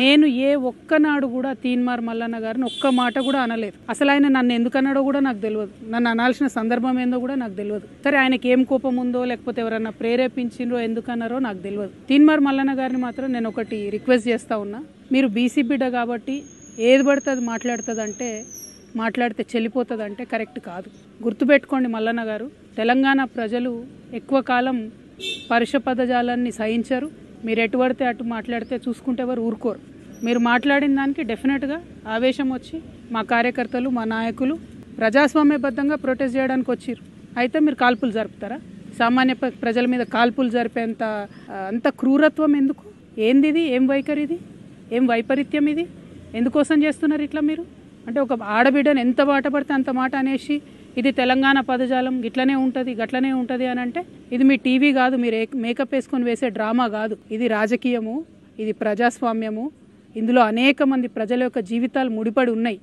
నేను ఏ ఒక్కనాడు కూడా తీన్మార్ మల్లన్న గారిని ఒక్క మాట కూడా అనలేదు. అసలు ఆయన నన్ను ఎందుకన్నాడో కూడా నాకు తెలియదు, నన్ను అనాల్సిన సందర్భం ఏందో కూడా నాకు తెలియదు. సరే ఆయనకి ఏం కోపం ఉందో లేకపోతే ఎవరన్నా ప్రేరేపించిండ్రో ఎందుకన్నారో నాకు తెలియదు. తీన్మార్ మల్లన్న గారిని మాత్రం నేను ఒకటి రిక్వెస్ట్ చేస్తా ఉన్నా, మీరు బీసీ బిడ్డ కాబట్టి ఏది పడుతుంది మాట్లాడుతుందంటే మాట్లాడితే చెల్లిపోతుందంటే కరెక్ట్ కాదు. గుర్తుపెట్టుకోండి మల్లన్న గారు, తెలంగాణ ప్రజలు ఎక్కువ కాలం పరుష పదజాలాన్ని సహించరు. మీరు ఎటు పడితే అటు మాట్లాడితే చూసుకుంటే ఎవరు ఊరుకోరు. మీరు మాట్లాడిన దానికి డెఫినెట్గా ఆవేశం వచ్చి మా కార్యకర్తలు మా నాయకులు ప్రజాస్వామ్యబద్ధంగా ప్రొటెస్ట్ చేయడానికి వచ్చారు. అయితే మీరు కాల్పులు జరుపుతారా? సామాన్య ప్రజల మీద కాల్పులు జరిపేంత అంత క్రూరత్వం ఎందుకు? ఏంది ఇది? ఏం వైఖరి ఇది? ఏం వైపరీత్యం ఇది? ఎందుకోసం చేస్తున్నారు ఇట్లా మీరు? అంటే ఒక ఆడబిడ్డను ఎంత మాట పడితే అంత మాట అనేసి ఇది తెలంగాణ పదజాలం గిట్లనే ఉంటుంది గట్లనే ఉంటుంది అని అంటే ఇది మీ టీవీ కాదు, మీరు మేకప్ వేసుకొని వేసే డ్రామా కాదు. ఇది రాజకీయము, ఇది ప్రజాస్వామ్యము. ఇందులో అనేక మంది ప్రజల యొక్క జీవితాలు ముడిపడి ఉన్నాయి.